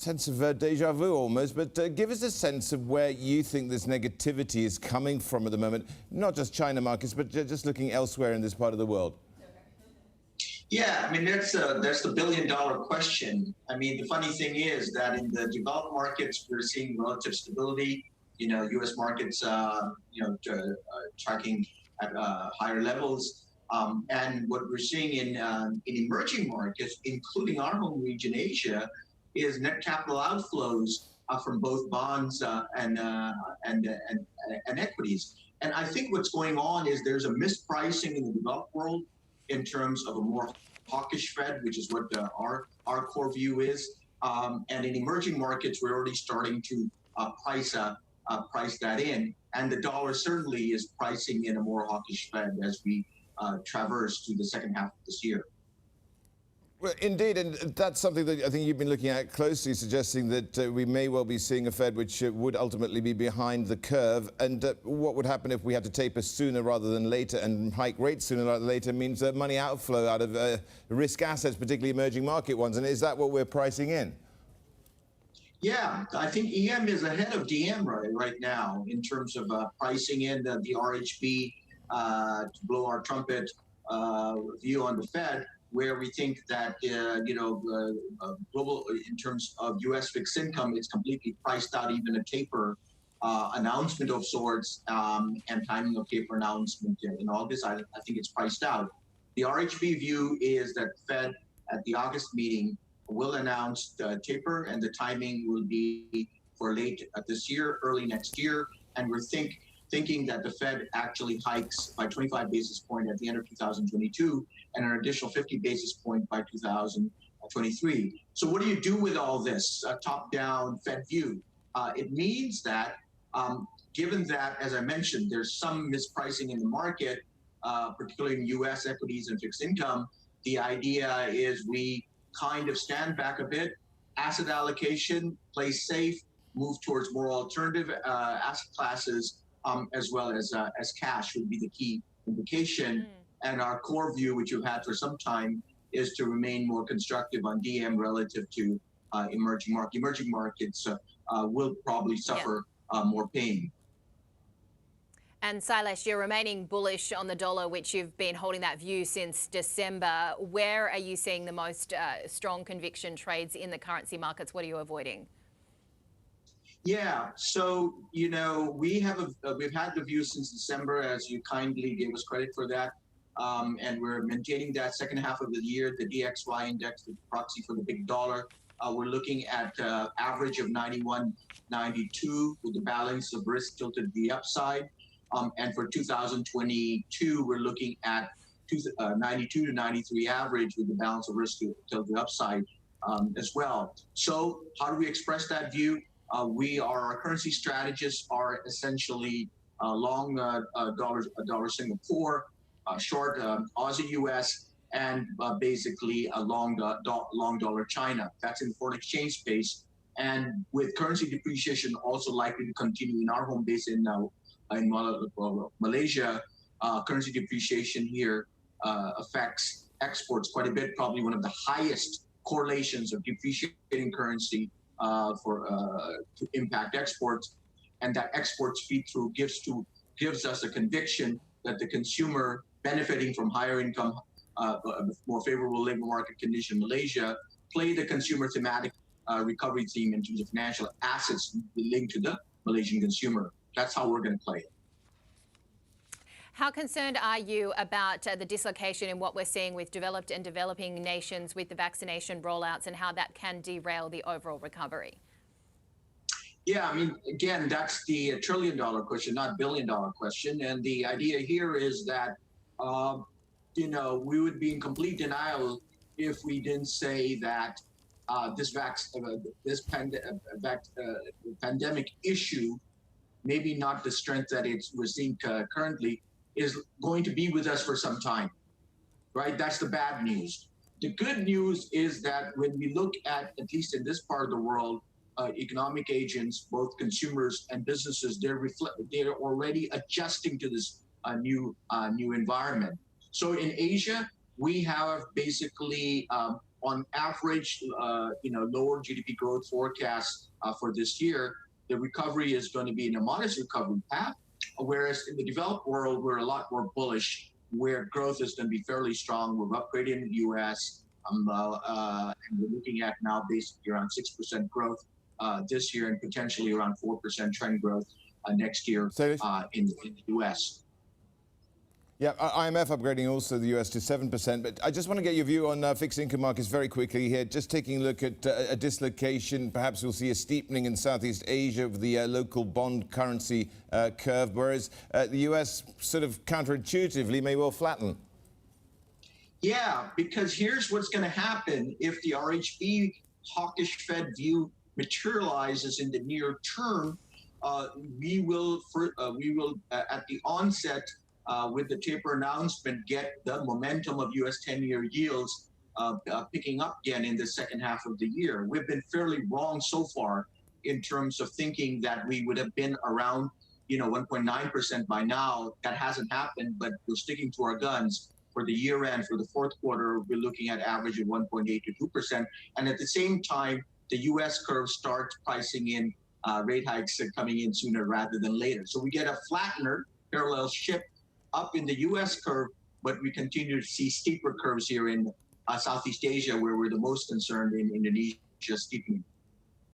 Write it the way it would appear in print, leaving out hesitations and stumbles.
sense of deja vu almost, but give us a sense of where you think this negativity is coming from at the moment, not just China markets, but just looking elsewhere in this part of the world. Yeah, I mean, that's the billion-dollar question. I mean, the funny thing is that in the developed markets, we're seeing relative stability. You know, U.S. markets, tracking at higher levels. And what we're seeing in emerging markets, including our home region, Asia, is net capital outflows from both bonds and equities. And I think what's going on is there's a mispricing in the developed world in terms of a more hawkish Fed, which is what our core view is. And in emerging markets, we're already starting to price that in. And the dollar certainly is pricing in a more hawkish Fed as we traverse to the second half of this year. Well, indeed, and that's something that I think you've been looking at closely, suggesting that we may well be seeing a Fed which would ultimately be behind the curve. And what would happen if we had to taper sooner rather than later and hike rates sooner rather than later means money outflow out of risk assets, particularly emerging market ones. And is that what we're pricing in? Yeah, I think EM is ahead of DM right now in terms of pricing in the RHB to blow our trumpet view on the Fed, where we think that, global, in terms of U.S. fixed income, it's completely priced out, even a taper announcement of sorts and timing of taper announcement in August. I think it's priced out. The RHB view is that Fed at the August meeting will announce the taper, and the timing will be for late this year, early next year. And we're thinking that the Fed actually hikes by 25 basis points at the end of 2022 and an additional 50 basis points by 2023. So what do you do with all this top-down Fed view? It means that given that, as I mentioned, there's some mispricing in the market, particularly in U.S. equities and fixed income, the idea is we kind of stand back a bit, asset allocation, play safe, move towards more alternative asset classes, as well as cash would be the key indication. And our core view, which we've had for some time, is to remain more constructive on DM relative to emerging markets. Emerging markets will probably suffer more pain. And Sailesh, you're remaining bullish on the dollar, which you've been holding that view since December. Where are you seeing the most strong conviction trades in the currency markets? What are you avoiding? Yeah, so, you know, we've had the view since December, as you kindly gave us credit for that. And we're maintaining that second half of the year. The DXY index, the proxy for the big dollar, we're looking at average of 91.92 with the balance of risk tilted to the upside. And for 2022, we're looking at 92 to 93 average with the balance of risk tilted to the upside as well. So how do we express that view? Our currency strategists are essentially long dollar Singapore, short Aussie US, and basically a long dollar China. That's in the foreign exchange space. And with currency depreciation also likely to continue in our home base in Malaysia, currency depreciation here affects exports quite a bit, probably one of the highest correlations of depreciating currency to impact exports. And that exports feed through gives us a conviction that the consumer benefiting from higher income, more favorable labor market condition in Malaysia, play the consumer thematic recovery theme in terms of financial assets linked to the Malaysian consumer. That's how we're going to play it. How concerned are you about the dislocation in what we're seeing with developed and developing nations with the vaccination rollouts and how that can derail the overall recovery? Yeah, I mean, again, that's the trillion-dollar question, not billion-dollar question. And the idea here is that, we would be in complete denial if we didn't say that this pandemic issue, maybe not the strength that we're seeing currently, is going to be with us for some time, right? That's the bad news. The good news is that when we look at least in this part of the world, economic agents, both consumers and businesses, they're already adjusting to this new environment. So in Asia, we have basically on average, lower GDP growth forecast for this year, the recovery is going to be in a modest recovery path, whereas in the developed world, we're a lot more bullish, where growth is going to be fairly strong. We're upgrading in the U.S., and we're looking at now basically around 6% growth this year and potentially around 4% trend growth next year in the U.S. Yeah, IMF upgrading also the US to 7%. But I just want to get your view on fixed income markets very quickly here. Just taking a look at a dislocation. Perhaps we'll see a steepening in Southeast Asia of the local bond currency curve, whereas the US sort of counterintuitively may well flatten. Yeah, because here's what's going to happen if the RHB hawkish Fed view materializes in the near term. We will at the onset, with the taper announcement, get the momentum of U.S. 10-year yields picking up again in the second half of the year. We've been fairly wrong so far in terms of thinking that we would have been around, 1.9% by now. That hasn't happened, but we're sticking to our guns. For the year end, for the fourth quarter, we're looking at average of 1.8 to 2%. And at the same time, the U.S. curve starts pricing in rate hikes coming in sooner rather than later. So we get a flattener, parallel shift up in the U.S. curve, but we continue to see steeper curves here in Southeast Asia, where we're the most concerned, in Indonesia steepening.